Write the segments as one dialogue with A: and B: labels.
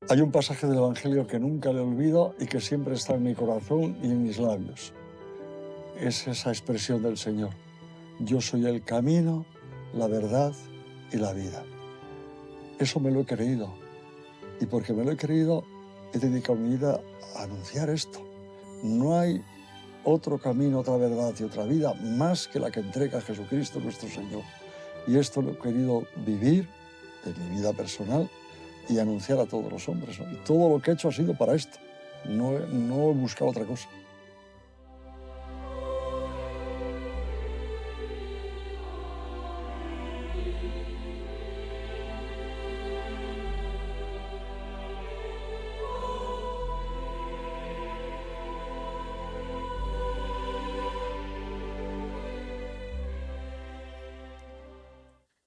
A: Hay un pasaje del Evangelio que nunca le olvido y que siempre está en mi corazón y en mis labios. Es esa expresión del Señor: yo soy el camino, la verdad y la vida. Eso me lo he creído, y porque me lo he creído he dedicado mi vida a anunciar esto. No hay otro camino, otra verdad y otra vida más que la que entrega Jesucristo nuestro Señor. Y esto lo he querido vivir en mi vida personal y anunciar a todos los hombres, ¿no? Y todo lo que he hecho ha sido para esto. No he buscado otra cosa.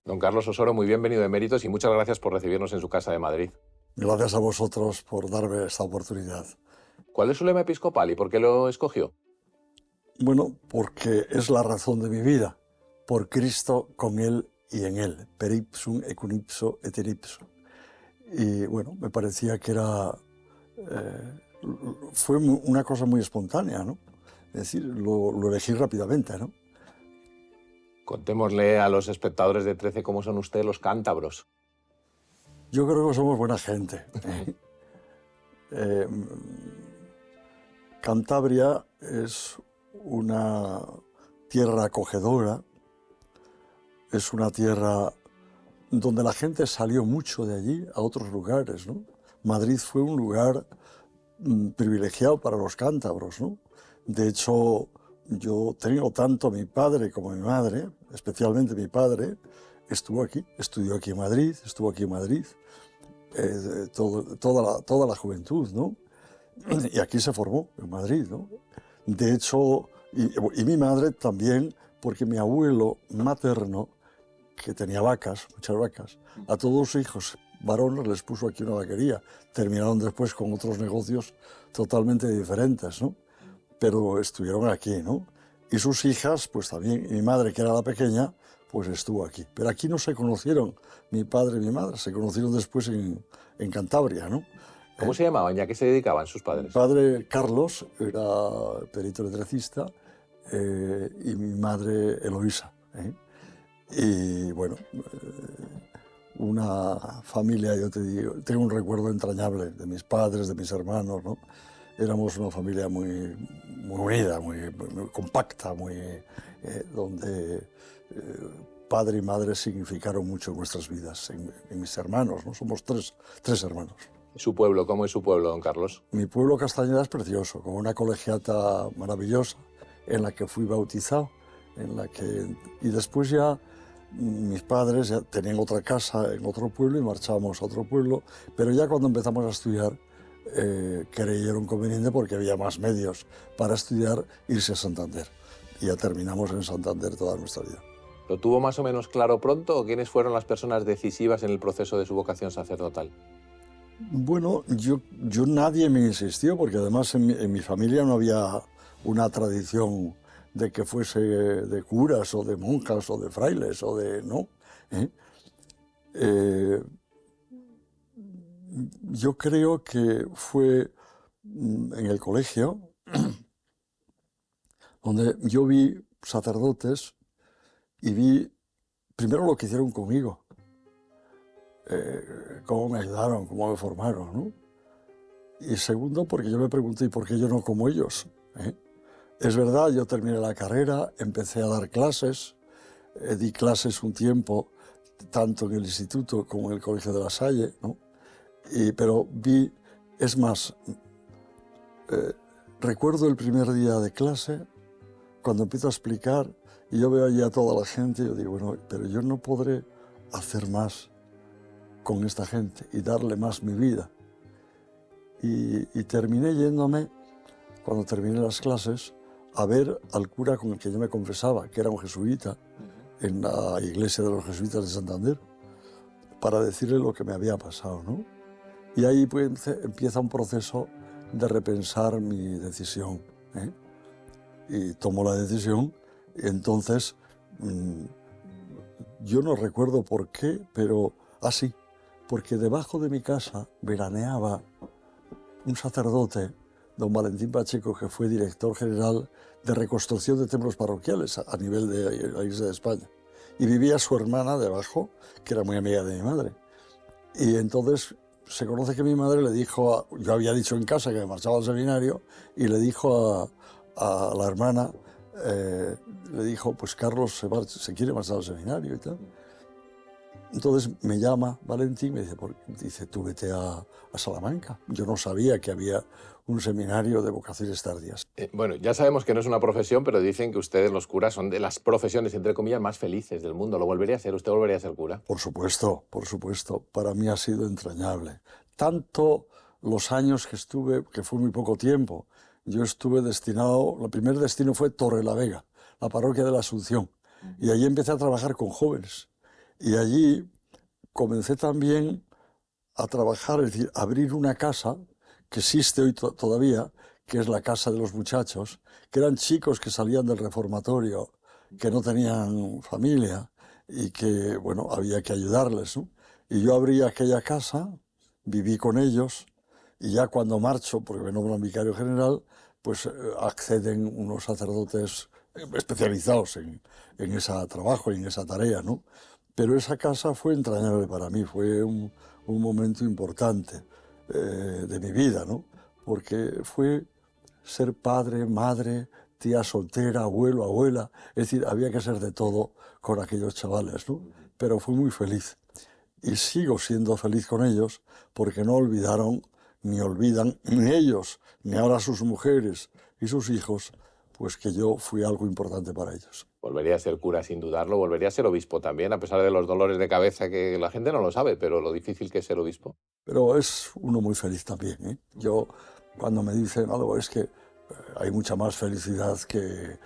B: Don Carlos Osoro, muy bienvenido de Méritos y muchas gracias por recibirnos en su casa de Madrid.
A: Gracias a vosotros por darme esta oportunidad.
B: ¿Cuál es su lema episcopal y por qué lo escogió?
A: Bueno, porque es la razón de mi vida. Por Cristo, con Él y en Él. Per ipsum et cum ipso et in ipso. Y bueno, me parecía que fue una cosa muy espontánea, ¿no? Es decir, lo elegí rápidamente, ¿no?
B: Contémosle a los espectadores de 13 cómo son ustedes los cántabros.
A: Yo creo que somos buena gente. Eh, Cantabria es una tierra acogedora, es una tierra donde la gente salió mucho de allí a otros lugares, ¿no? Madrid fue un lugar privilegiado para los cántabros, ¿no? De hecho, yo tengo tanto a mi padre como a mi madre, especialmente mi padre, estuvo aquí, estudió aquí en Madrid, estuvo aquí en Madrid, toda la juventud, ¿no? Y aquí se formó, en Madrid, ¿no? De hecho, y mi madre también, porque mi abuelo materno, que tenía vacas, muchas vacas, a todos sus hijos varones les puso aquí una vaquería. Terminaron después con otros negocios totalmente diferentes, ¿no? Pero estuvieron aquí, ¿no? Y sus hijas, pues también, y mi madre, que era la pequeña, pues estuvo aquí. Pero aquí no se conocieron mi padre y mi madre, se conocieron después en Cantabria, ¿no?
B: ¿Cómo se llamaban y a qué se dedicaban sus
A: Mi
B: padres?
A: padre, Carlos, era perito electricista, y mi madre, Eloísa, ¿eh? Y bueno, una familia, yo te digo, tengo un recuerdo entrañable de mis padres, de mis hermanos, ¿no? Éramos una familia muy unida, muy compacta, donde padre y madre significaron mucho en nuestras vidas, en mis hermanos, ¿no? Somos tres hermanos.
B: ¿Su pueblo? ¿Cómo es su pueblo, don Carlos?
A: Mi pueblo Castañeda es precioso, con una colegiata maravillosa en la que fui bautizado, y después ya mis padres ya tenían otra casa en otro pueblo y marchábamos a otro pueblo, pero ya cuando empezamos a estudiar creyeron conveniente, porque había más medios para estudiar, irse a Santander. Y ya terminamos en Santander toda nuestra vida.
B: ¿Lo tuvo más o menos claro pronto o quiénes fueron las personas decisivas en el proceso de su vocación sacerdotal?
A: Bueno, nadie me insistió, porque además en mi familia no había una tradición de que fuese de curas o de monjas o de frailes o de... ¿no? ¿Eh? Eh, yo creo que fue en el colegio donde yo vi sacerdotes y vi primero lo que hicieron conmigo, cómo me ayudaron, cómo me formaron, ¿no? Y segundo, porque yo me pregunté, ¿y por qué yo no como ellos? ¿Eh? Es verdad, yo terminé la carrera, empecé a dar clases, di clases un tiempo, tanto en el instituto como en el Colegio de La Salle, ¿no? Pero es más, recuerdo el primer día de clase, cuando empiezo a explicar, y yo veo allí a toda la gente, yo digo, bueno, pero yo no podré hacer más con esta gente y darle más mi vida. Y terminé yéndome, cuando terminé las clases, a ver al cura con el que yo me confesaba, que era un jesuita, en la iglesia de los jesuitas de Santander, para decirle lo que me había pasado, ¿no? Y ahí pues empieza un proceso de repensar mi decisión, ¿eh? Y tomo la decisión, y entonces yo no recuerdo por qué, pero así, porque debajo de mi casa veraneaba un sacerdote, don Valentín Pacheco, que fue director general de reconstrucción de templos parroquiales a nivel de la Iglesia de España. Y vivía su hermana debajo, que era muy amiga de mi madre. Y entonces se conoce que mi madre le dijo, yo había dicho en casa que me marchaba al seminario, y le dijo a la hermana, le dijo, pues Carlos se quiere marchar al seminario y tal. Entonces me llama Valentín y me dice, tú vete a Salamanca. Yo no sabía que había un seminario de vocaciones tardías.
B: Bueno, ya sabemos que no es una profesión, pero dicen que ustedes, los curas, son de las profesiones, entre comillas, más felices del mundo. ¿Lo volvería a hacer? ¿Usted volvería a ser cura?
A: Por supuesto, por supuesto. Para mí ha sido entrañable. Tanto los años que estuve, que fue muy poco tiempo. Yo estuve destinado, el primer destino fue Torrelavega, la parroquia de la Asunción. Y allí empecé a trabajar con jóvenes. Y allí comencé también a trabajar, es decir, a abrir una casa que existe hoy todavía, que es la Casa de los Muchachos, que eran chicos que salían del reformatorio, que no tenían familia y que, bueno, había que ayudarles, ¿no? Y yo abrí aquella casa, viví con ellos, y ya cuando marcho, porque me nombran vicario general, pues acceden unos sacerdotes especializados en ese trabajo y en esa tarea, ¿no? Pero esa casa fue entrañable para mí, fue un momento importante de mi vida, ¿no? Porque fue ser padre, madre, tía soltera, abuelo, abuela, es decir, había que ser de todo con aquellos chavales, ¿no? Pero fui muy feliz y sigo siendo feliz con ellos porque no olvidaron, ni olvidan, ni ellos, ni ahora sus mujeres y sus hijos, pues que yo fui algo importante para ellos.
B: Volvería a ser cura sin dudarlo, volvería a ser obispo también, a pesar de los dolores de cabeza que la gente no lo sabe, pero lo difícil que es ser obispo.
A: Pero es uno muy feliz también, ¿eh? Yo, cuando me dicen algo, es que hay mucha más felicidad que...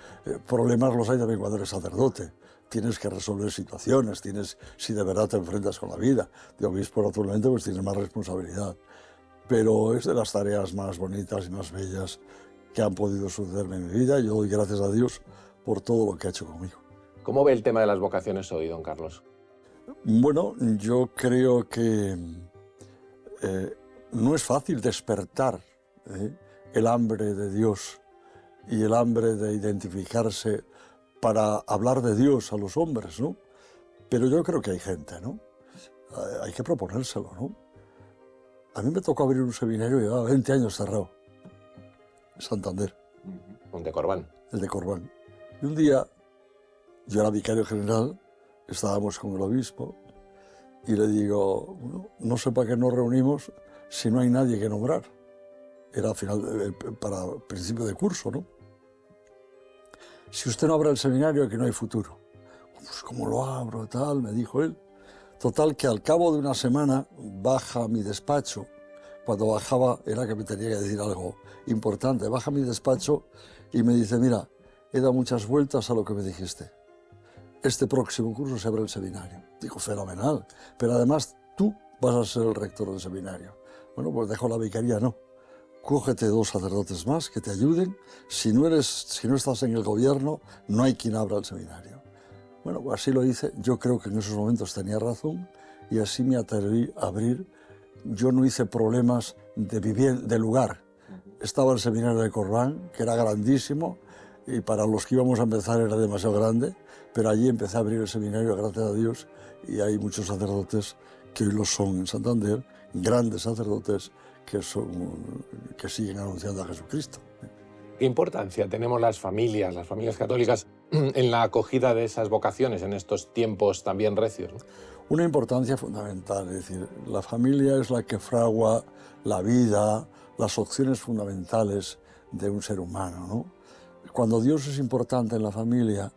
A: problemas los hay también cuando eres sacerdote. Tienes que resolver situaciones, si de verdad te enfrentas con la vida. De obispo, naturalmente, pues tienes más responsabilidad. Pero es de las tareas más bonitas y más bellas que han podido sucederme en mi vida. Yo doy gracias a Dios por todo lo que ha hecho conmigo.
B: ¿Cómo ve el tema de las vocaciones hoy, don Carlos?
A: Bueno, yo creo que no es fácil despertar el hambre de Dios y el hambre de identificarse para hablar de Dios a los hombres, ¿no? Pero yo creo que hay gente, ¿no? Hay que proponérselo, ¿no? A mí me tocó abrir un seminario y llevaba 20 años cerrado, en Santander.
B: ¿Un de Corbán?
A: El de Corbán. Y un día, yo era vicario general, estábamos con el obispo, y le digo, no sé para qué nos reunimos si no hay nadie que nombrar. Era para principio de curso, ¿no? Si usted no abre el seminario, aquí no hay futuro. Pues ¿cómo lo abro? Tal, me dijo él. Total, que al cabo de una semana baja a mi despacho. Cuando bajaba era que me tenía que decir algo importante. Baja a mi despacho y me dice, mira, he dado muchas vueltas a lo que me dijiste. Este próximo curso se abre el seminario. Digo, fenomenal. Pero además tú vas a ser el rector del seminario. Bueno, pues dejo la vicaría, no. Cógete 2 sacerdotes más que te ayuden. Si no estás en el gobierno, no hay quien abra el seminario. Bueno, pues así lo hice. Yo creo que en esos momentos tenía razón y así me atreví a abrir. Yo no hice problemas de lugar. Estaba el seminario de Corbán, que era grandísimo, y para los que íbamos a empezar era demasiado grande, pero allí empecé a abrir el seminario, gracias a Dios, y hay muchos sacerdotes que hoy lo son en Santander, grandes sacerdotes que siguen anunciando a Jesucristo.
B: ¿Qué importancia tenemos las familias católicas, en la acogida de esas vocaciones en estos tiempos también recios, ¿no?
A: Una importancia fundamental, es decir, la familia es la que fragua la vida, las opciones fundamentales de un ser humano, ¿no? Cuando Dios es importante en la familia,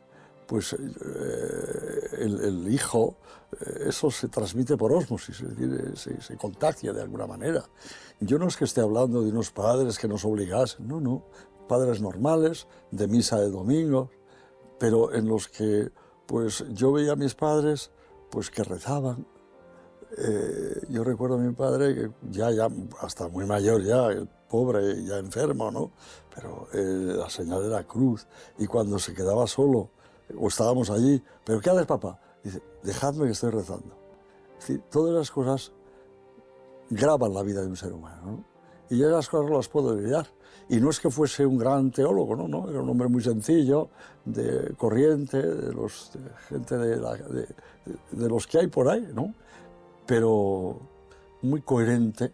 A: pues el hijo, eso se transmite por ósmosis, es decir, se contagia de alguna manera. Yo no es que esté hablando de unos padres que nos obligasen, no, padres normales, de misa de domingo, pero en los que pues yo veía a mis padres pues que rezaban. Yo recuerdo a mi padre que ya hasta muy mayor ya, el pobre, ya enfermo, ¿no? Pero la señal de la cruz, y cuando se quedaba solo, o estábamos allí, ¿pero qué haces, papá? Dice, dejadme que estoy rezando. Es decir, todas las cosas graban la vida de un ser humano, ¿no? Y yo las cosas no las puedo olvidar. Y no es que fuese un gran teólogo, no, no, era un hombre muy sencillo, de corriente, de gente de los que hay por ahí, ¿no? Pero muy coherente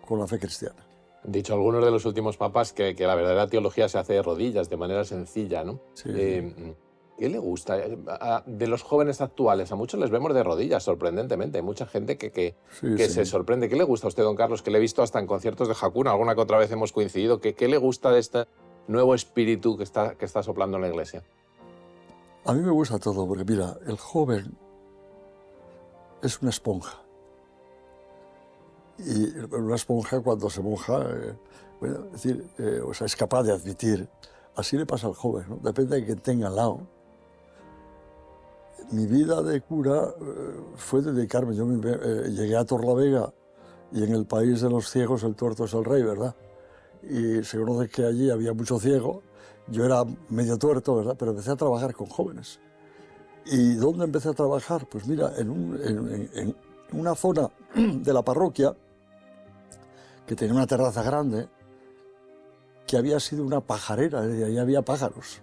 A: con la fe cristiana.
B: Han dicho algunos de los últimos papas que la verdadera teología se hace de rodillas, de manera sencilla, ¿no?
A: Sí.
B: ¿Qué le gusta? De los jóvenes actuales, a muchos les vemos de rodillas, sorprendentemente. Hay mucha gente que se sorprende. ¿Qué le gusta a usted, don Carlos? Que le he visto hasta en conciertos de Hakuna, alguna que otra vez hemos coincidido. ¿Qué le gusta de este nuevo espíritu que está soplando en la Iglesia?
A: A mí me gusta todo, porque mira, el joven es una esponja. Y una esponja, cuando se moja, bueno, es decir, o sea, es capaz de admitir. Así le pasa al joven, ¿no? Depende de quien tenga al lado. Mi vida de cura fue dedicarme. Yo llegué a Torlavega y en el país de los ciegos el tuerto es el rey, ¿verdad? Y se conoce que allí había mucho ciego. Yo era medio tuerto, ¿verdad? Pero empecé a trabajar con jóvenes. ¿Y dónde empecé a trabajar? Pues mira, en una zona de la parroquia que tenía una terraza grande, que había sido una pajarera, y ahí había pájaros.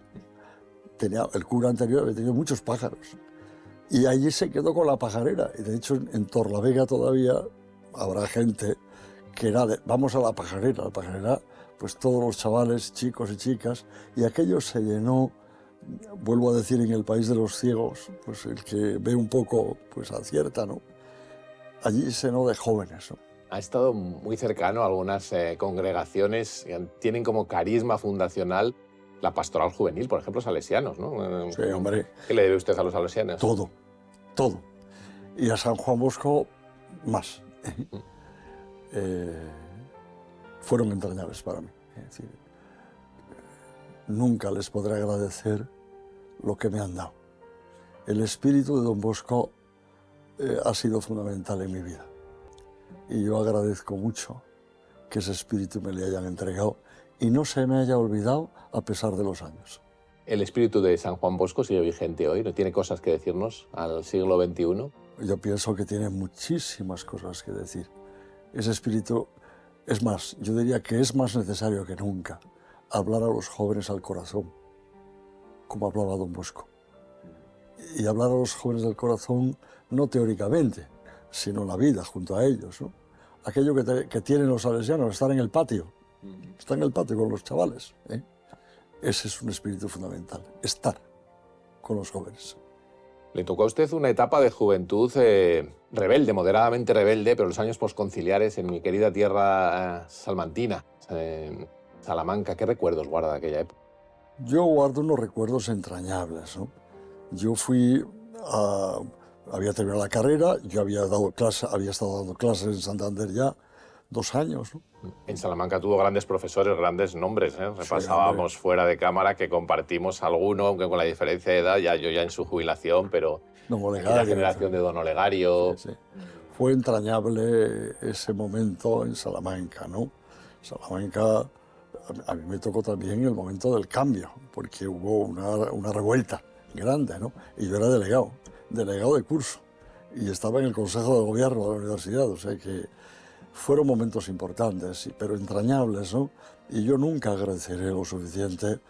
A: El cura anterior había tenido muchos pájaros. Y allí se quedó con la pajarera. Y de hecho en Torlavega todavía habrá gente que era de, vamos a la pajarera. La pajarera, pues todos los chavales, chicos y chicas, y aquello se llenó, vuelvo a decir, en el país de los ciegos, pues el que ve un poco, pues acierta, ¿no? Allí se llenó de jóvenes, ¿no?
B: Ha estado muy cercano a algunas congregaciones que tienen como carisma fundacional la pastoral juvenil, por ejemplo, salesianos, ¿no?
A: Sí, hombre.
B: ¿Qué le debe usted a los salesianos?
A: Todo, todo. Y a San Juan Bosco, más. Fueron entrañables para mí. Es decir, nunca les podré agradecer lo que me han dado. El espíritu de don Bosco ha sido fundamental en mi vida. Y yo agradezco mucho que ese espíritu me le hayan entregado y no se me haya olvidado a pesar de los años.
B: ¿El espíritu de San Juan Bosco sigue vigente hoy? ¿No tiene cosas que decirnos al siglo XXI?
A: Yo pienso que tiene muchísimas cosas que decir. Ese espíritu, es más, yo diría que es más necesario que nunca hablar a los jóvenes al corazón, como hablaba don Bosco. Y hablar a los jóvenes del corazón no teóricamente, sino en la vida, junto a ellos, ¿no? Aquello que tienen los salesianos, estar en el patio, estar en el patio con los chavales, ¿eh? Ese es un espíritu fundamental, estar con los jóvenes.
B: Le tocó a usted una etapa de juventud rebelde, moderadamente rebelde, pero los años posconciliares en mi querida tierra salmantina, en Salamanca. ¿Qué recuerdos guarda de aquella época?
A: Yo guardo unos recuerdos entrañables, ¿no? Yo había terminado la carrera, yo había estado dando clases en Santander ya 2 años, ¿no?
B: En Salamanca tuvo grandes profesores, grandes nombres, ¿eh? Repasábamos sí, fuera de cámara que compartimos alguno, aunque con la diferencia de edad, yo ya en su jubilación, pero la generación de don Olegario.
A: Sí, sí. Fue entrañable ese momento en Salamanca, ¿no? Salamanca, a mí me tocó también el momento del cambio, porque hubo una revuelta grande, ¿no? Y yo era delegado de curso, y estaba en el Consejo de Gobierno de la universidad, o sea que fueron momentos importantes, pero entrañables, ¿no? Y yo nunca agradeceré lo suficiente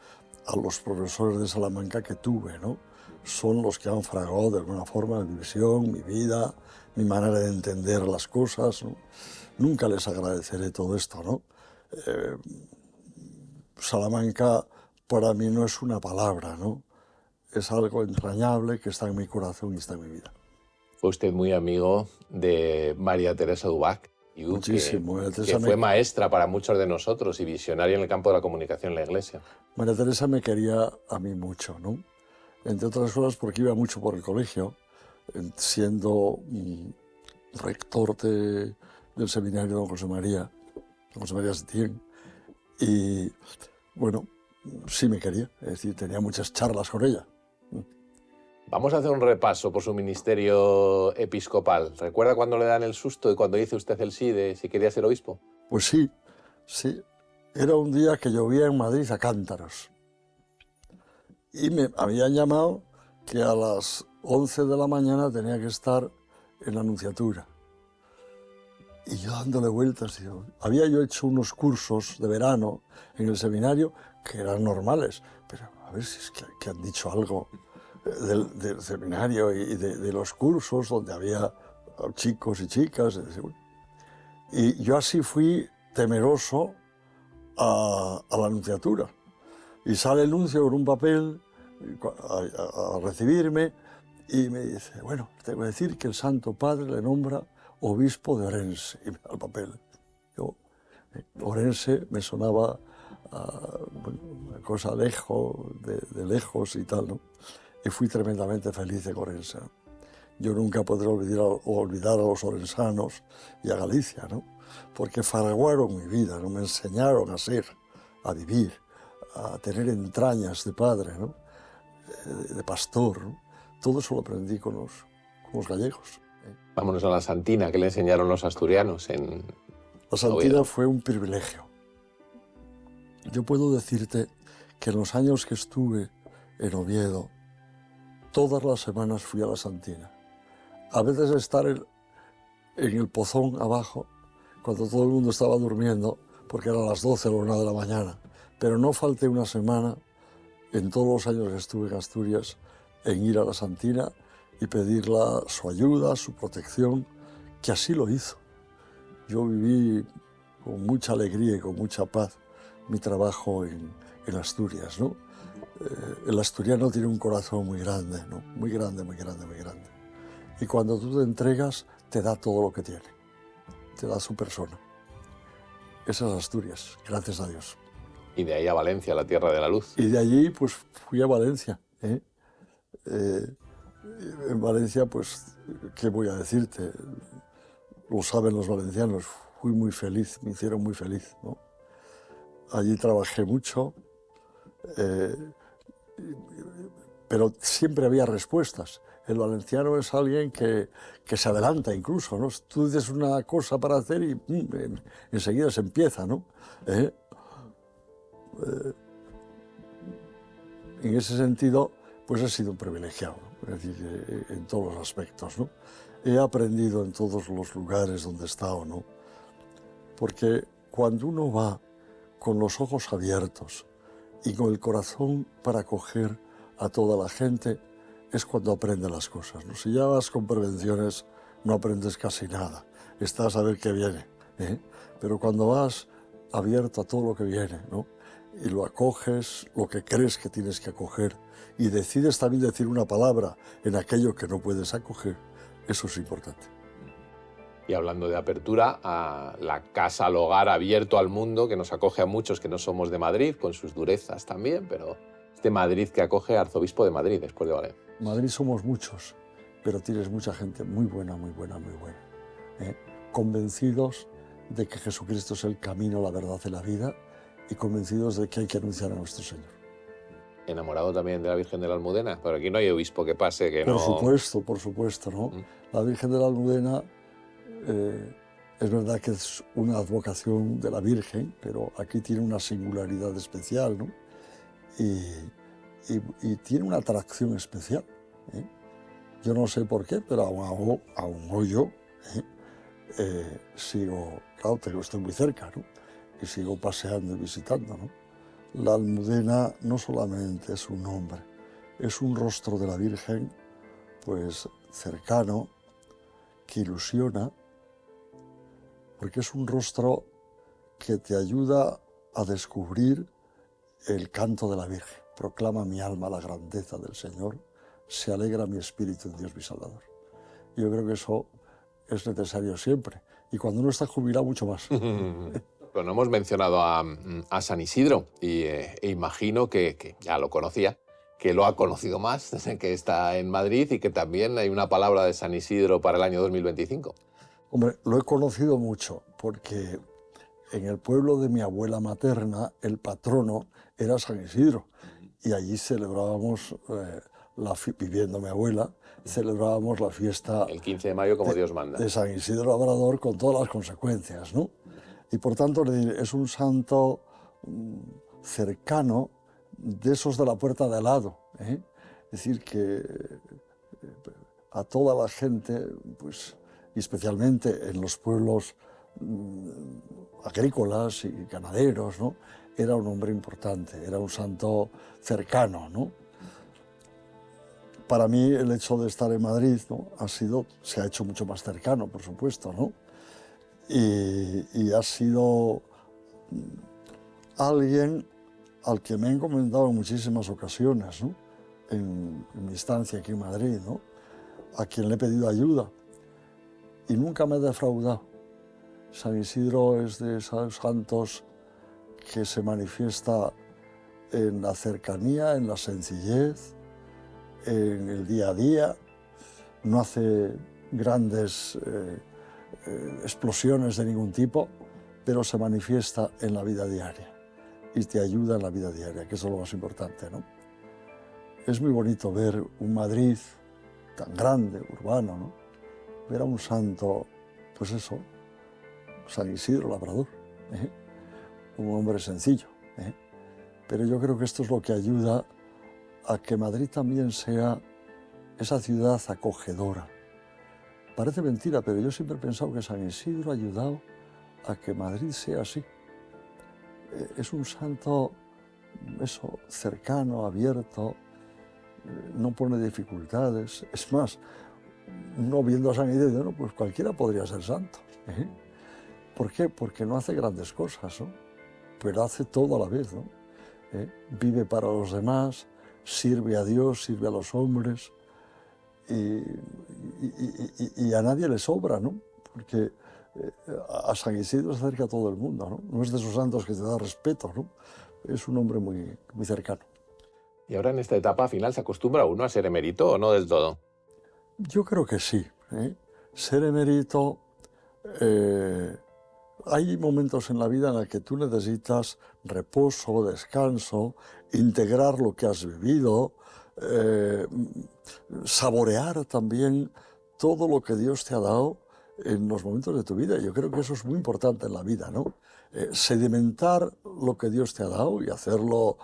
A: a los profesores de Salamanca que tuve, ¿no? Son los que han fragado de alguna forma mi visión, mi vida, mi manera de entender las cosas, ¿no? Nunca les agradeceré todo esto, ¿no? Salamanca para mí no es una palabra, ¿no? Es algo entrañable que está en mi corazón y está en mi vida.
B: Fue usted muy amigo de María Teresa Dubac.
A: Muchísimo.
B: Que fue maestra para muchos de nosotros y visionaria en el campo de la comunicación en la Iglesia.
A: María Teresa me quería a mí mucho, ¿no? Entre otras cosas porque iba mucho por el colegio, siendo rector del seminario de don José María Setién. Y bueno, sí me quería, es decir, tenía muchas charlas con ella.
B: Vamos a hacer un repaso por su ministerio episcopal. ¿Recuerda cuando le dan el susto y cuando dice usted el sí de si quería ser obispo?
A: Pues sí, sí. Era un día que llovía en Madrid a cántaros. Y me habían llamado que a las 11 de la mañana tenía que estar en la Nunciatura. Y yo dándole vueltas, digo, había yo hecho unos cursos de verano en el seminario que eran normales, pero a ver si es que han dicho algo del seminario y de los cursos donde había chicos y chicas. Y yo así fui temeroso a la nunciatura. Y sale el nuncio con un papel a recibirme y me dice, bueno, te voy a decir que el Santo Padre le nombra obispo de Orense. Y me da el papel. Yo, Orense me sonaba una cosa lejos, de lejos y tal, ¿no? Y fui tremendamente feliz de Orense. Yo nunca podré olvidar a los orensanos y a Galicia, ¿no? Porque fraguaron mi vida, ¿no? Me enseñaron a ser, a vivir, a tener entrañas de padre, ¿no? De pastor, ¿no? Todo eso lo aprendí con los gallegos.
B: Vámonos a la Santina, que le enseñaron los asturianos en
A: La Santina fue un privilegio. Yo puedo decirte que en los años que estuve en Oviedo, todas las semanas fui a la Santina. A veces estar en el pozón abajo, cuando todo el mundo estaba durmiendo, porque eran las 12 o la 1 de la mañana. Pero no falté una semana, en todos los años que estuve en Asturias, en ir a la Santina y pedirle su ayuda, su protección, que así lo hizo. Yo viví con mucha alegría y con mucha paz mi trabajo en Asturias, ¿no? El asturiano tiene un corazón muy grande, ¿no? Muy grande, muy grande, muy grande. Y cuando tú te entregas, te da todo lo que tiene. Te da su persona. Esa es Asturias, gracias a Dios.
B: Y de ahí a Valencia, la tierra de la luz.
A: Y de allí, pues, fui a Valencia. En Valencia, pues, ¿qué voy a decirte? Lo saben los valencianos, fui muy feliz, me hicieron muy feliz, ¿no? Allí trabajé mucho, pero siempre había respuestas. El valenciano es alguien que se adelanta incluso, ¿no? Tú dices una cosa para hacer y enseguida se empieza, ¿no? En ese sentido, pues he sido un privilegiado, ¿no? Es decir, en todos los aspectos, ¿no? He aprendido en todos los lugares donde he estado, ¿no? Porque cuando uno va con los ojos abiertos y con el corazón para acoger a toda la gente, es cuando aprende las cosas, ¿no? Si ya vas con prevenciones, no aprendes casi nada. Estás a ver qué viene, ¿eh? Pero cuando vas abierto a todo lo que viene, ¿no? Y lo acoges, lo que crees que tienes que acoger, y decides también decir una palabra en aquello que no puedes acoger, eso es importante.
B: Y hablando de apertura, a la casa, al hogar abierto al mundo, que nos acoge a muchos que no somos de Madrid, con sus durezas también, pero este Madrid que acoge arzobispo de Madrid, después de Valencia.
A: Madrid somos muchos, pero tienes mucha gente muy buena, muy buena, muy buena, ¿eh? Convencidos de que Jesucristo es el camino, la verdad y la vida, y convencidos de que hay que anunciar a nuestro Señor.
B: Enamorado también de la Virgen de la Almudena, pero aquí no hay obispo que pase que no...
A: Por supuesto, ¿no? La Virgen de la Almudena es verdad que es una advocación de la Virgen, pero aquí tiene una singularidad especial, ¿no? Y tiene una atracción especial, ¿eh? Yo no sé por qué, pero aún hoy yo sigo, claro, estoy muy cerca, ¿no? Y sigo paseando y visitando, ¿no? La Almudena no solamente es un nombre, es un rostro de la Virgen, pues cercano, que ilusiona, porque es un rostro que te ayuda a descubrir el canto de la Virgen. Proclama mi alma la grandeza del Señor, se alegra mi espíritu en Dios mi Salvador. Yo creo que eso es necesario siempre, y cuando uno está jubilado mucho más.
B: Pero no hemos mencionado a San Isidro, e imagino que ya lo conocía, que lo ha conocido más desde que está en Madrid y que también hay una palabra de San Isidro para el año 2025.
A: Hombre, lo he conocido mucho, porque en el pueblo de mi abuela materna, el patrono era San Isidro, y allí celebrábamos, viviendo mi abuela, celebrábamos la fiesta...
B: El 15 de mayo, como Dios manda.
A: De San Isidro Labrador, con todas las consecuencias, ¿no? Y por tanto es un santo cercano, de esos de la puerta de al lado, ¿eh? Es decir, que a toda la gente, pues, y especialmente en los pueblos agrícolas y ganaderos, ¿no? Era un hombre importante, era un santo cercano, ¿no? Para mí el hecho de estar en Madrid, ¿no? Se ha hecho mucho más cercano, por supuesto, ¿no? Y ha sido alguien al que me he encomendado en muchísimas ocasiones, ¿no? En mi estancia aquí en Madrid, ¿no? A quien le he pedido ayuda y nunca me ha defraudado. San Isidro es de esos santos que se manifiesta en la cercanía, en la sencillez, en el día a día, no hace grandes explosiones de ningún tipo, pero se manifiesta en la vida diaria y te ayuda en la vida diaria, que eso es lo más importante, ¿no? Es muy bonito ver un Madrid tan grande, urbano, ¿no? Ver a un santo, pues eso, San Isidro Labrador, un hombre sencillo, pero yo creo que esto es lo que ayuda a que Madrid también sea esa ciudad acogedora. Parece mentira, pero yo siempre he pensado que San Isidro ha ayudado a que Madrid sea así. Es un santo, eso, cercano, abierto, no pone dificultades. Es más, uno viendo a San Isidro, no, pues cualquiera podría ser santo. ¿Por qué? Porque no hace grandes cosas, ¿no? Pero hace todo a la vez, ¿no? Vive para los demás, sirve a Dios, sirve a los hombres y a nadie le sobra, ¿no? Porque a San Isidro se acerca a todo el mundo, ¿no? No es de esos santos que te da respeto, ¿no? Es un hombre muy, muy cercano.
B: ¿Y ahora en esta etapa final se acostumbra uno a ser emérito o no del todo?
A: Yo creo que sí. Ser emérito, hay momentos en la vida en los que tú necesitas reposo, descanso, integrar lo que has vivido, saborear también todo lo que Dios te ha dado en los momentos de tu vida. Yo creo que eso es muy importante en la vida, ¿no? Sedimentar lo que Dios te ha dado y hacerlo,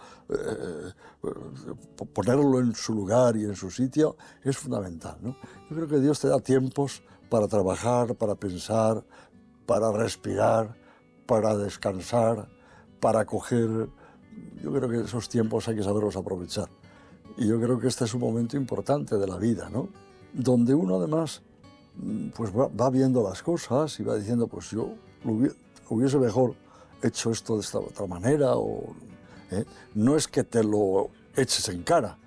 A: ponerlo en su lugar y en su sitio es fundamental, ¿no? Yo creo que Dios te da tiempos para trabajar, para pensar, para respirar, para descansar, para coger. Yo creo que esos tiempos hay que saberlos aprovechar. Y yo creo que este es un momento importante de la vida, ¿no? Donde uno además pues va viendo las cosas y va diciendo, pues yo hubiese mejor hecho esto de esta otra manera. No es que te lo eches en cara,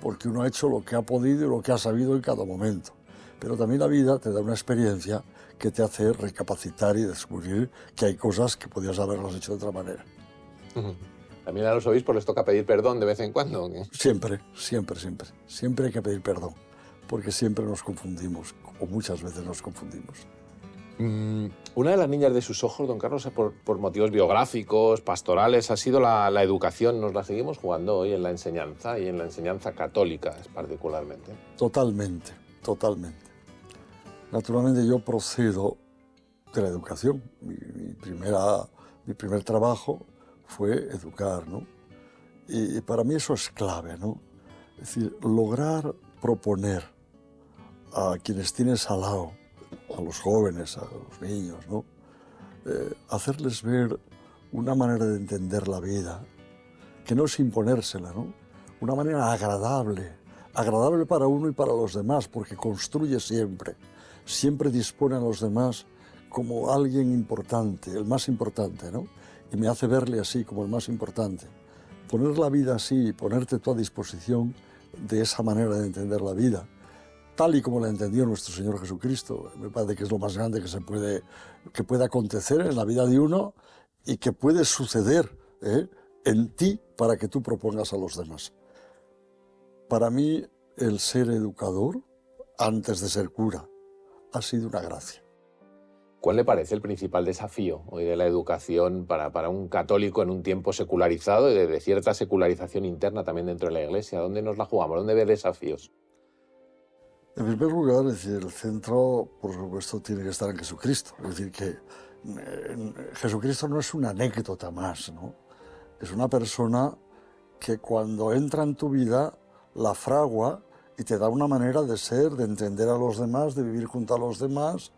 A: porque uno ha hecho lo que ha podido y lo que ha sabido en cada momento. Pero también la vida te da una experiencia que te hace recapacitar y descubrir que hay cosas que podías haberlas hecho de otra manera.
B: ¿También a los obispos les toca pedir perdón de vez en cuando?
A: Siempre, siempre, siempre. Siempre hay que pedir perdón, porque siempre nos confundimos, o muchas veces nos confundimos.
B: Una de las niñas de sus ojos, don Carlos, por motivos biográficos, pastorales, ha sido la educación. Nos la seguimos jugando hoy en la enseñanza y en la enseñanza católica particularmente.
A: Totalmente, totalmente. Naturalmente yo procedo de la educación. Mi primer trabajo fue educar, ¿no? Y para mí eso es clave, ¿no? Es decir, lograr proponer a quienes tienes al lado, a los jóvenes, a los niños, ¿no? Hacerles ver una manera de entender la vida, que no es imponérsela, ¿no? Una manera agradable para uno y para los demás, porque construye siempre dispone a los demás como alguien importante, el más importante, ¿no? Y me hace verle así, como el más importante. Poner la vida así, ponerte tú a disposición de esa manera de entender la vida, tal y como la entendió nuestro Señor Jesucristo, me parece que es lo más grande que puede acontecer en la vida de uno y que puede suceder en ti para que tú propongas a los demás. Para mí, el ser educador, antes de ser cura, ha sido una gracia.
B: ¿Cuál le parece el principal desafío hoy de la educación para un católico en un tiempo secularizado y de cierta secularización interna también dentro de la Iglesia? ¿Dónde nos la jugamos? ¿Dónde ve desafíos?
A: En primer lugar, es decir, el centro, por supuesto, tiene que estar en Jesucristo. Es decir, que Jesucristo no es una anécdota más, ¿no? Es una persona que cuando entra en tu vida la fragua y te da una manera de ser, de entender a los demás, de vivir junto a los demás,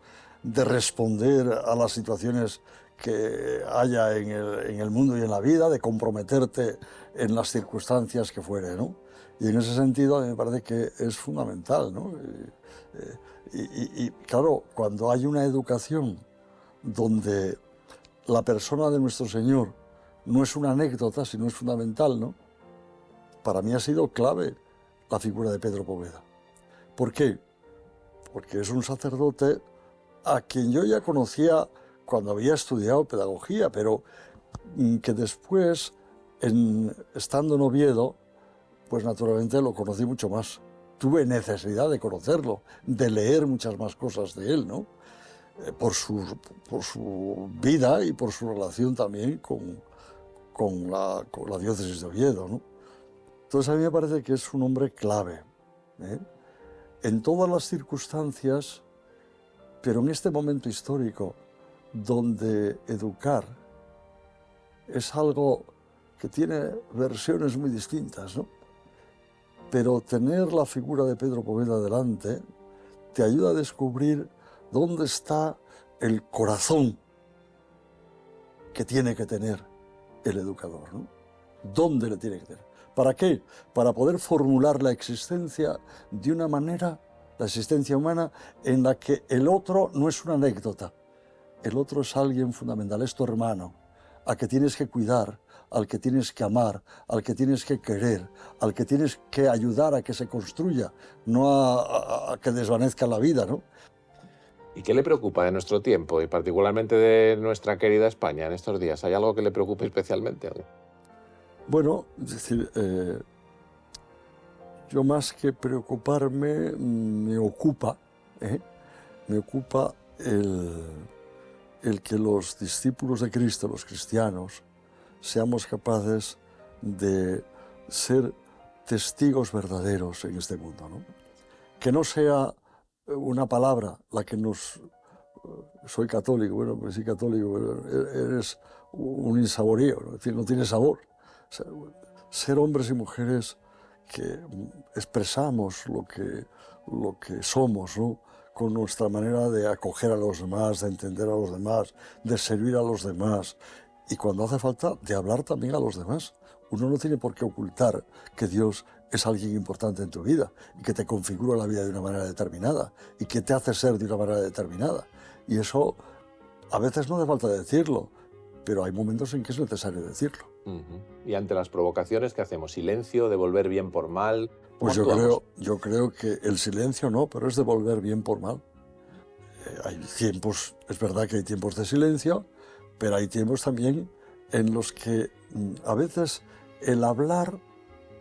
A: de responder a las situaciones que haya en el mundo y en la vida, de comprometerte en las circunstancias que fuere, ¿no? Y en ese sentido a mí me parece que es fundamental, ¿no? Y claro, cuando hay una educación donde la persona de nuestro Señor no es una anécdota, sino es fundamental, ¿no? Para mí ha sido clave la figura de Pedro Poveda. ¿Por qué? Porque es un sacerdote a quien yo ya conocía cuando había estudiado pedagogía, pero que después, estando en Oviedo, pues naturalmente lo conocí mucho más. Tuve necesidad de conocerlo, de leer muchas más cosas de él, ¿no? Por su vida y por su relación también con la diócesis de Oviedo, ¿no? Entonces a mí me parece que es un hombre clave, ¿eh? En todas las circunstancias, pero en este momento histórico donde educar es algo que tiene versiones muy distintas, ¿no? Pero tener la figura de Pedro Poveda delante te ayuda a descubrir dónde está el corazón que tiene que tener el educador, ¿no? ¿Dónde le tiene que tener? ¿Para qué? Para poder formular la existencia de una manera, la existencia humana, en la que el otro no es una anécdota. El otro es alguien fundamental, es tu hermano, al que tienes que cuidar, al que tienes que amar, al que tienes que querer, al que tienes que ayudar a que se construya, no a que desvanezca la vida, ¿no?
B: ¿Y qué le preocupa de nuestro tiempo y particularmente de nuestra querida España en estos días? ¿Hay algo que le preocupe especialmente?
A: Bueno, es decir, yo más que preocuparme, me ocupa el que los discípulos de Cristo, los cristianos, seamos capaces de ser testigos verdaderos en este mundo, ¿no? Que no sea una palabra la que nos... Soy católico, bueno, pues sí católico, pero eres un insaborío, ¿no? Es decir, no tiene sabor. O sea, ser hombres y mujeres que expresamos lo que somos, ¿no? Con nuestra manera de acoger a los demás, de entender a los demás, de servir a los demás y cuando hace falta de hablar también a los demás. Uno no tiene por qué ocultar que Dios es alguien importante en tu vida y que te configura la vida de una manera determinada y que te hace ser de una manera determinada. Y eso a veces no hace falta decirlo, pero hay momentos en que es necesario decirlo.
B: Y ante las provocaciones, ¿qué hacemos? ¿Silencio, devolver bien por mal?
A: Pues yo creo que el silencio no, pero es devolver bien por mal. Hay tiempos, es verdad que hay tiempos de silencio, pero hay tiempos también en los que a veces el hablar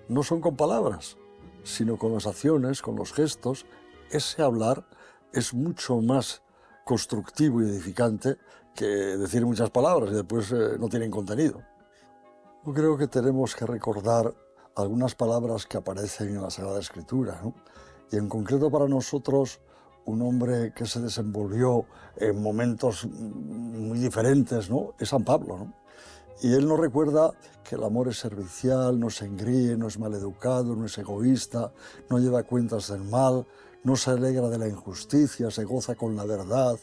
A: no son con palabras, sino con las acciones, con los gestos. Ese hablar es mucho más constructivo y edificante que decir muchas palabras y después no tienen contenido. Yo creo que tenemos que recordar algunas palabras que aparecen en la Sagrada Escritura, ¿no? Y en concreto para nosotros, un hombre que se desenvolvió en momentos muy diferentes, ¿no? Es San Pablo, ¿no? Y él nos recuerda que el amor es servicial, no se engríe, no es maleducado, no es egoísta, no lleva cuentas del mal, no se alegra de la injusticia, se goza con la verdad,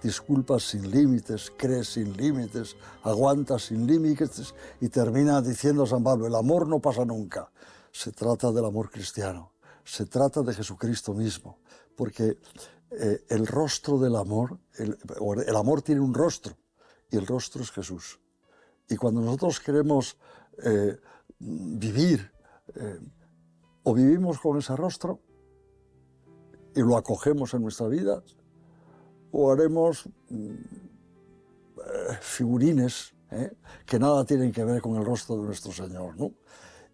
A: disculpa sin límites, cree sin límites, aguanta sin límites y termina diciendo San Pablo, el amor no pasa nunca. Se trata del amor cristiano, se trata de Jesucristo mismo, porque el rostro del amor, el amor tiene un rostro y el rostro es Jesús. Y cuando nosotros queremos vivir o vivimos con ese rostro y lo acogemos en nuestra vida, o haremos figurines que nada tienen que ver con el rostro de nuestro Señor, ¿no?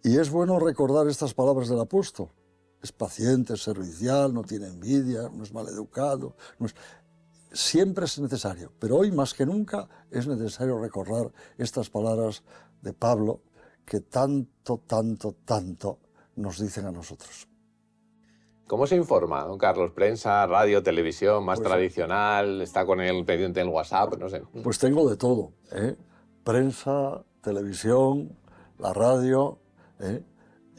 A: Y es bueno recordar estas palabras del apóstol. Es paciente, es servicial, no tiene envidia, no es maleducado, no es... Siempre es necesario, pero hoy más que nunca es necesario recordar estas palabras de Pablo que tanto, tanto, tanto nos dicen a nosotros.
B: ¿Cómo se informa, don Carlos? ¿Prensa, radio, televisión, más tradicional? ¿Está con el pendiente en WhatsApp? No sé.
A: Pues tengo de todo, ¿eh? Prensa, televisión, la radio,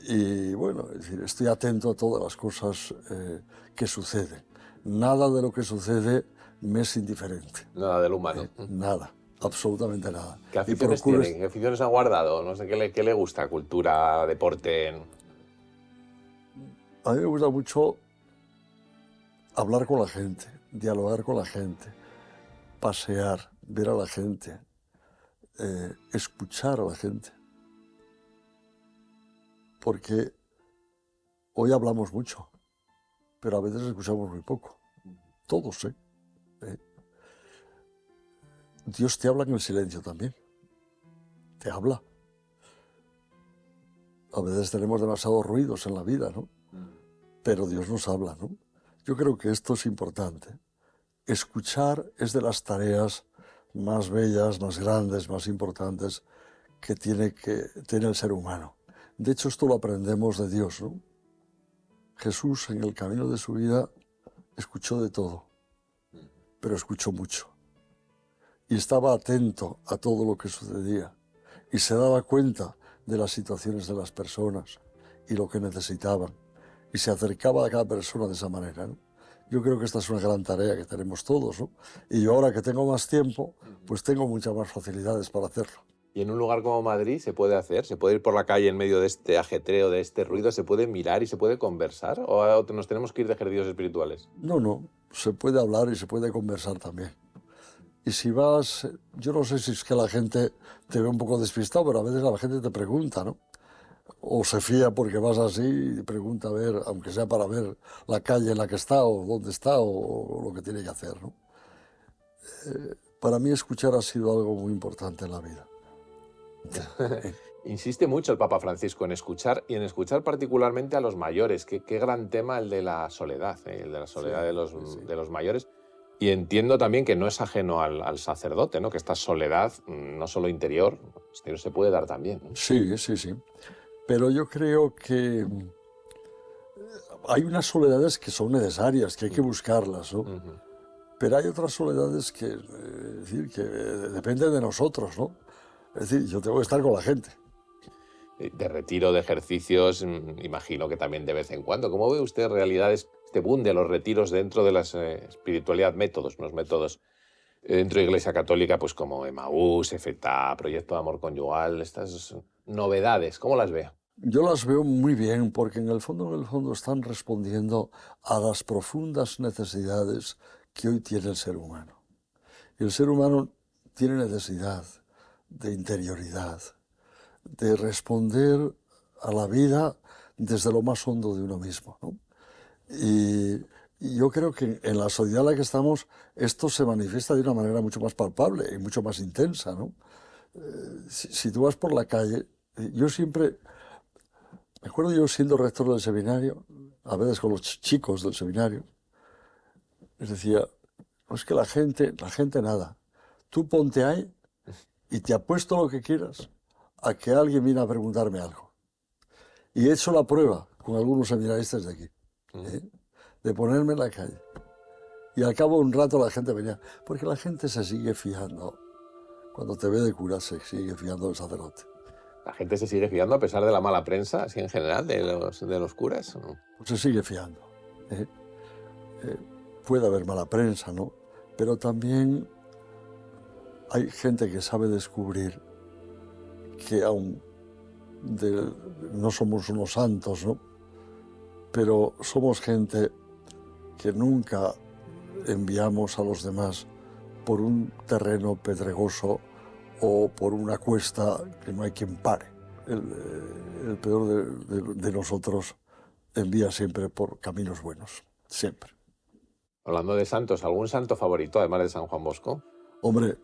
A: y bueno, es decir, estoy atento a todas las cosas que suceden. Nada de lo que sucede me es indiferente.
B: Nada del humano.
A: Nada, absolutamente nada.
B: ¿Qué aficiones tiene? ¿Qué aficiones ha guardado? No sé qué le gusta, cultura, deporte.
A: A mí me gusta mucho hablar con la gente, dialogar con la gente, pasear, ver a la gente, escuchar a la gente. Porque hoy hablamos mucho, pero a veces escuchamos muy poco. Todos, ¿eh? Dios te habla en el silencio también. Te habla. A veces tenemos demasiados ruidos en la vida, ¿no? Pero Dios nos habla, ¿no? Yo creo que esto es importante. Escuchar es de las tareas más bellas, más grandes, más importantes que tiene el ser humano. De hecho, esto lo aprendemos de Dios, ¿no? Jesús, en el camino de su vida, escuchó de todo, pero escuchó mucho. Y estaba atento a todo lo que sucedía. Y se daba cuenta de las situaciones de las personas y lo que necesitaban. Y se acercaba a cada persona de esa manera, ¿no? Yo creo que esta es una gran tarea que tenemos todos, ¿no? Y yo ahora que tengo más tiempo, pues tengo muchas más facilidades para hacerlo.
B: ¿Y en un lugar como Madrid se puede hacer? ¿Se puede ir por la calle en medio de este ajetreo, de este ruido? ¿Se puede mirar y se puede conversar? ¿O nos tenemos que ir de ejercicios espirituales?
A: No, se puede hablar y se puede conversar también. Y si vas, yo no sé si es que la gente te ve un poco despistado, pero a veces la gente te pregunta, ¿no? O se fía porque vas así y pregunta a ver, aunque sea para ver la calle en la que está o dónde está o lo que tiene que hacer, ¿no? Para mí escuchar ha sido algo muy importante en la vida.
B: Insiste mucho el Papa Francisco en escuchar y en escuchar particularmente a los mayores. Qué gran tema el de la soledad, el de la soledad de los mayores. Y entiendo también que no es ajeno al sacerdote, ¿no? Que esta soledad, no solo interior, sino se puede dar también, ¿no?
A: Sí. Pero yo creo que hay unas soledades que son necesarias, que hay que buscarlas, ¿no? Pero hay otras soledades que, es decir, que dependen de nosotros, ¿no? Es decir, yo tengo que estar con la gente.
B: De retiro, de ejercicios, imagino que también de vez en cuando. ¿Cómo ve usted en realidad este boom de los retiros dentro de la espiritualidad? Unos métodos dentro de Iglesia Católica, pues como Emaús, EFETA, Proyecto de Amor Conyugal, estas novedades, ¿cómo las ve?
A: Yo las veo muy bien porque en el fondo están respondiendo a las profundas necesidades que hoy tiene el ser humano. Y el ser humano tiene necesidad de interioridad, de responder a la vida desde lo más hondo de uno mismo, ¿no? Y yo creo que en la sociedad en la que estamos esto se manifiesta de una manera mucho más palpable y mucho más intensa, ¿no? Si tú vas por la calle, yo siempre, me acuerdo yo siendo rector del seminario, a veces con los chicos del seminario, les decía, no es que la gente nada, tú ponte ahí y te apuesto lo que quieras a que alguien viene a preguntarme algo. Y he hecho la prueba con algunos seminaristas de aquí, de ponerme en la calle. Y al cabo de un rato la gente venía, porque la gente se sigue fiando. Cuando te ve de cura se sigue fiando del sacerdote.
B: ¿La gente se sigue fiando a pesar de la mala prensa, así en general, de los curas?
A: Pues se sigue fiando. Puede haber mala prensa, ¿no? Pero también hay gente que sabe descubrir que aún no somos unos santos, ¿no? Pero somos gente que nunca enviamos a los demás por un terreno pedregoso o por una cuesta que no hay quien pare. El peor de nosotros envía siempre por caminos buenos, siempre.
B: Hablando de santos, ¿algún santo favorito, además de San Juan Bosco?
A: Hombre,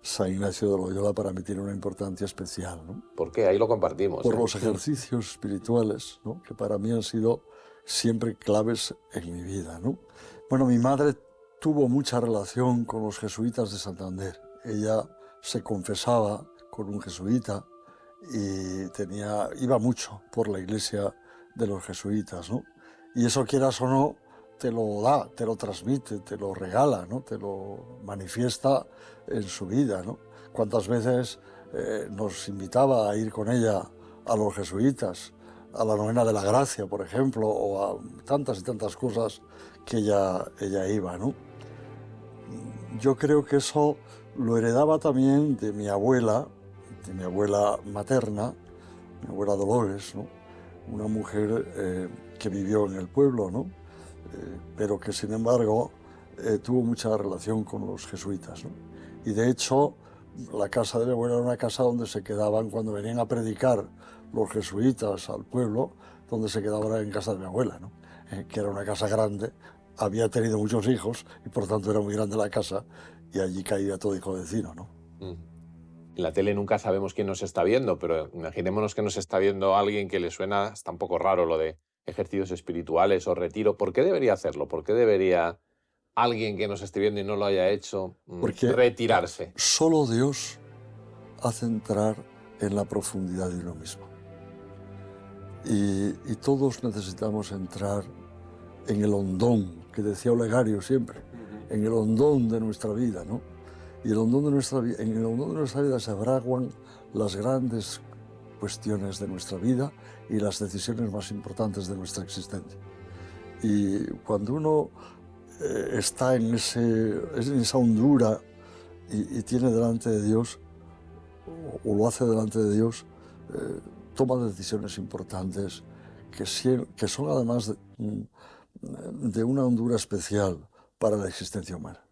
A: San Ignacio de Loyola para mí tiene una importancia especial, ¿no?
B: ¿Por qué? Ahí lo compartimos.
A: Por los ejercicios espirituales, ¿no? Que para mí han sido siempre claves en mi vida, ¿no? Bueno, mi madre tuvo mucha relación con los jesuitas de Santander. Ella se confesaba con un jesuita y iba mucho por la iglesia de los jesuitas, ¿no? Y eso, quieras o no, te lo da, te lo transmite, te lo regala, ¿no? Te lo manifiesta en su vida, ¿no? Cuántas veces nos invitaba a ir con ella a los jesuitas, a la novena de la gracia, por ejemplo, o a tantas y tantas cosas que ella iba, ¿no? yo creo que eso lo heredaba también de mi abuela materna, mi abuela Dolores, ¿no? Una mujer que vivió en el pueblo, ¿no? Pero que sin embargo tuvo mucha relación con los jesuitas, ¿no? Y de hecho la casa de mi abuela era una casa donde se quedaban, cuando venían a predicar los jesuitas al pueblo, donde se quedaban en casa de mi abuela, ¿no? Que era una casa grande, había tenido muchos hijos y por tanto era muy grande la casa y allí caía todo hijo vecino, ¿no?
B: En la tele nunca sabemos quién nos está viendo, pero imaginémonos que nos está viendo alguien que le suena hasta un poco raro lo de ejercicios espirituales o retiro. ¿Por qué debería hacerlo? ¿Por qué debería alguien que nos esté viendo y no lo haya hecho
A: Porque
B: retirarse?
A: Solo Dios hace entrar en la profundidad de uno mismo. Y todos necesitamos entrar en el hondón, que decía Olegario siempre, en el hondón de nuestra vida, ¿no? Y en el hondón de nuestra vida se fraguan las grandes cuestiones de nuestra vida y las decisiones más importantes de nuestra existencia. Y cuando uno está en esa hondura y tiene delante de Dios, o lo hace delante de Dios, toma decisiones importantes que son además de una hondura especial para la existencia humana.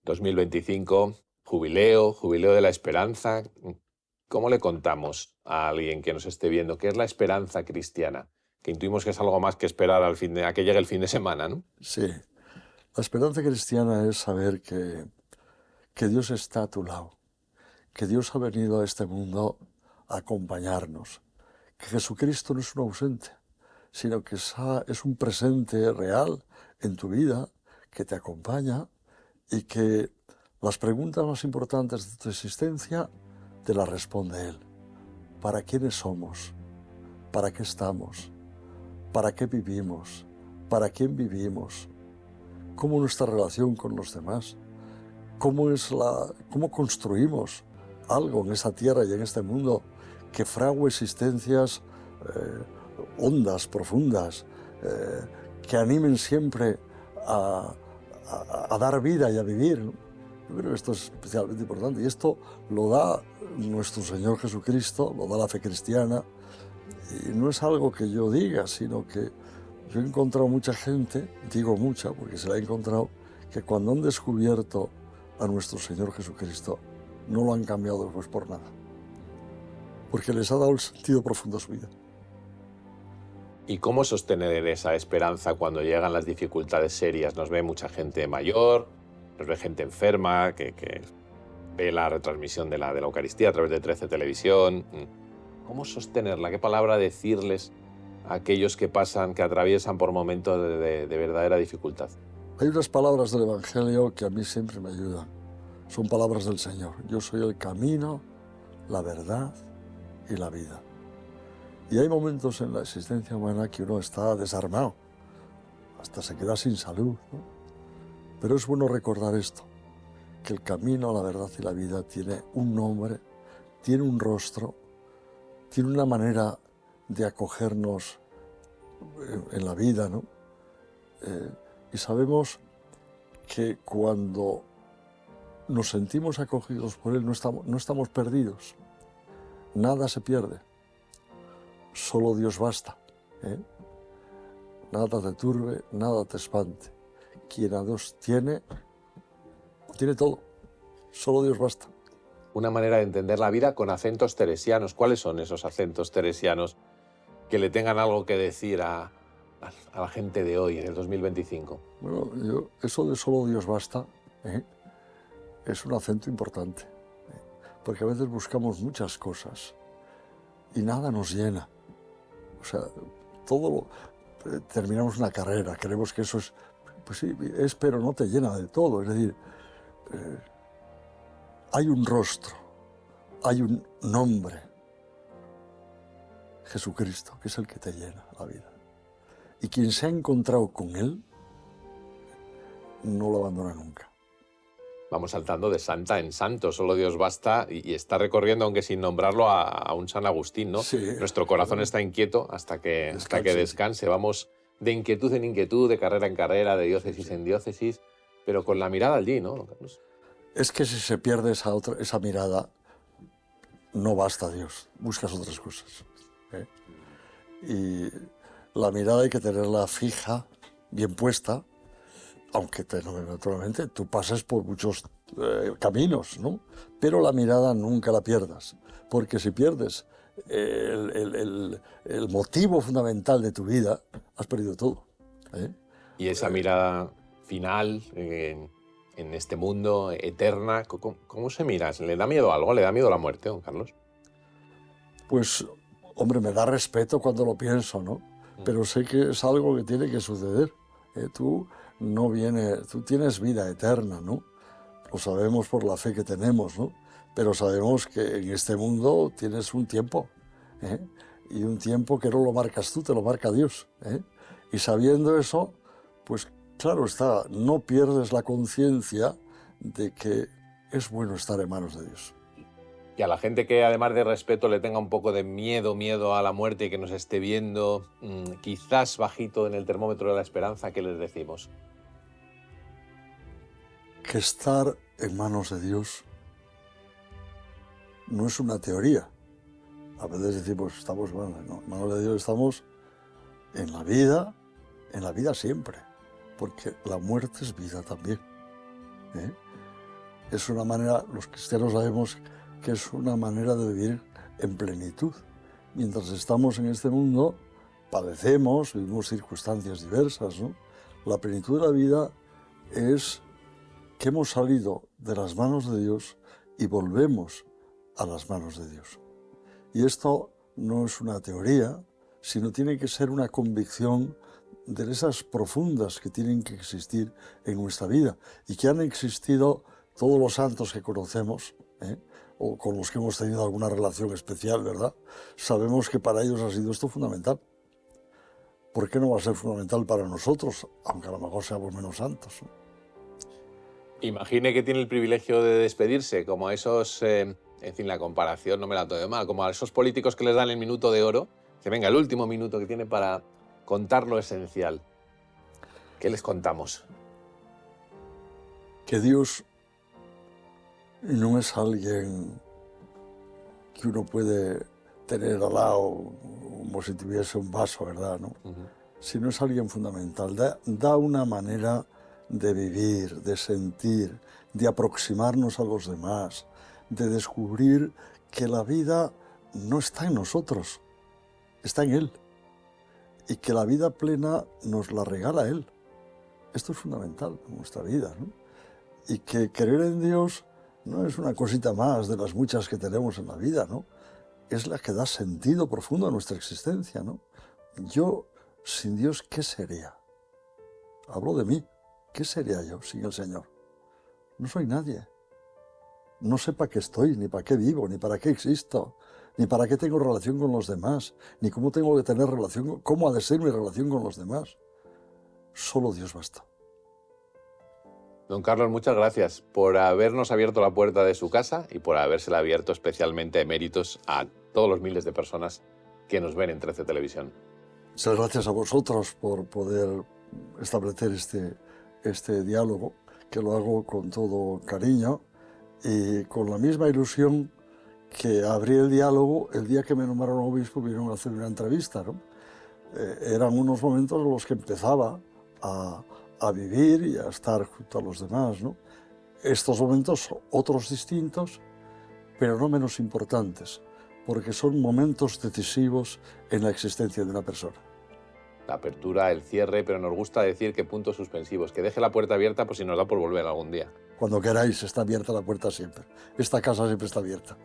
B: 2025, jubileo de la esperanza. ¿Cómo le contamos a alguien que nos esté viendo qué es la esperanza cristiana? Que intuimos que es algo más que esperar a que llegue el fin de semana, ¿no?
A: Sí, la esperanza cristiana es saber que Dios está a tu lado, que Dios ha venido a este mundo a acompañarnos, que Jesucristo no es un ausente, sino que es un presente real en tu vida, que te acompaña y que las preguntas más importantes de tu existencia te las responde Él. ¿Para quiénes somos? ¿Para qué estamos? ¿Para qué vivimos? ¿Para quién vivimos? ¿Cómo nuestra relación con los demás? ¿Cómo construimos algo en esta tierra y en este mundo que fragua existencias hondas, profundas, que animen siempre a dar vida y a vivir, ¿no? Yo creo que esto es especialmente importante y esto lo da nuestro Señor Jesucristo, lo da la fe cristiana, y no es algo que yo diga, sino que yo he encontrado mucha gente, digo mucha porque se la he encontrado, que cuando han descubierto a nuestro Señor Jesucristo no lo han cambiado después por nada, porque les ha dado el sentido profundo a su vida.
B: ¿Y cómo sostener esa esperanza cuando llegan las dificultades serias? Nos ve mucha gente mayor, nos ve gente enferma, que ve la retransmisión de la Eucaristía a través de 13 Televisión. ¿Cómo sostenerla? ¿Qué palabra decirles a aquellos que atraviesan por momentos de verdadera dificultad?
A: Hay unas palabras del Evangelio que a mí siempre me ayudan. Son palabras del Señor. Yo soy el camino, la verdad y la vida. Y hay momentos en la existencia humana que uno está desarmado, hasta se queda sin salud, ¿no? Pero es bueno recordar esto, que el camino, la verdad y la vida tiene un nombre, tiene un rostro, tiene una manera de acogernos en la vida, ¿no? Y sabemos que cuando nos sentimos acogidos por Él no estamos perdidos, nada se pierde. Solo Dios basta, ¿eh? Nada te turbe, nada te espante. Quien a Dios tiene todo. Solo Dios basta.
B: Una manera de entender la vida con acentos teresianos. ¿Cuáles son esos acentos teresianos que le tengan algo que decir a la gente de hoy, en el 2025?
A: Bueno, eso de solo Dios basta, es un acento importante, porque a veces buscamos muchas cosas y nada nos llena. O sea, terminamos una carrera, creemos que eso es, pues sí, pero no te llena de todo. Es decir, hay un rostro, hay un nombre, Jesucristo, que es el que te llena la vida. Y quien se ha encontrado con Él, no lo abandona nunca.
B: Vamos saltando de santa en santo, solo Dios basta, y está recorriendo, aunque sin nombrarlo, a un San Agustín, ¿no?
A: Sí.
B: Nuestro corazón está inquieto hasta que descanse. Vamos de inquietud en inquietud, de carrera en carrera, de diócesis en diócesis. Pero con la mirada allí, ¿no, don Carlos?
A: Es que si se pierde esa mirada, no basta Dios, buscas otras cosas. ¿Eh? Y la mirada hay que tenerla fija, bien puesta, aunque naturalmente tú pases por muchos caminos, ¿no? Pero la mirada nunca la pierdas, porque si pierdes el motivo fundamental de tu vida, has perdido todo. ¿Eh?
B: Y esa mirada final en este mundo, eterna, ¿cómo se mira? ¿Le da miedo algo? ¿Le da miedo la muerte, don Carlos?
A: Pues, hombre, me da respeto cuando lo pienso, ¿no? Pero sé que es algo que tiene que suceder. Tú tienes vida eterna, ¿no? Lo sabemos por la fe que tenemos, ¿no? Pero sabemos que en este mundo tienes un tiempo, ¿eh? Y un tiempo que no lo marcas tú, te lo marca Dios, ¿eh? Y sabiendo eso, pues claro está, no pierdes la conciencia de que es bueno estar en manos de Dios.
B: Y a la gente que además de respeto le tenga un poco de miedo a la muerte y que nos esté viendo, quizás bajito en el termómetro de la esperanza, ¿qué les decimos?
A: Que estar en manos de Dios no es una teoría. A veces decimos, estamos en manos de Dios, estamos en la vida siempre, porque la muerte es vida también. ¿Eh? Es una manera, los cristianos sabemos que es una manera de vivir en plenitud. Mientras estamos en este mundo, padecemos, vivimos circunstancias diversas, ¿no? La plenitud de la vida es que hemos salido de las manos de Dios y volvemos a las manos de Dios. Y esto no es una teoría, sino tiene que ser una convicción de esas profundas que tienen que existir en nuestra vida y que han existido todos los santos que conocemos, o con los que hemos tenido alguna relación especial, ¿verdad? Sabemos que para ellos ha sido esto fundamental. ¿Por qué no va a ser fundamental para nosotros, aunque a lo mejor seamos menos santos, ¿no?
B: Imagine que tiene el privilegio de despedirse, como a esos, en fin, la comparación no me la tome mal, como a esos políticos que les dan el minuto de oro, que venga, el último minuto que tiene para contar lo esencial. ¿Qué les contamos?
A: Que Dios no es alguien que uno puede tener al lado como si tuviese un vaso, ¿verdad? ¿No? Sino es alguien fundamental. Da una manera de vivir, de sentir, de aproximarnos a los demás, de descubrir que la vida no está en nosotros, está en Él, y que la vida plena nos la regala Él. Esto es fundamental en nuestra vida, ¿no? Y que creer en Dios no es una cosita más de las muchas que tenemos en la vida, ¿no? Es la que da sentido profundo a nuestra existencia, ¿no? Yo, sin Dios, ¿qué sería? Hablo de mí. ¿Qué sería yo sin el Señor? No soy nadie. No sé para qué estoy, ni para qué vivo, ni para qué existo, ni para qué tengo relación con los demás, ni cómo tengo que tener relación, cómo ha de ser mi relación con los demás. Solo Dios basta.
B: Don Carlos, muchas gracias por habernos abierto la puerta de su casa y por habérsela abierto especialmente eméritos a todos los miles de personas que nos ven en 13 Televisión.
A: Muchas gracias a vosotros por poder establecer este diálogo, que lo hago con todo cariño y con la misma ilusión que abrí el diálogo el día que me nombraron obispo. Vinieron a hacer una entrevista, ¿no? Eran unos momentos en los que empezaba a vivir y a estar junto a los demás, ¿no? Estos momentos, otros distintos, pero no menos importantes, porque son momentos decisivos en la existencia de una persona.
B: La apertura, el cierre, pero nos gusta decir que puntos suspensivos, que deje la puerta abierta por si nos da por volver algún día.
A: Cuando queráis, está abierta la puerta siempre. Esta casa siempre está abierta.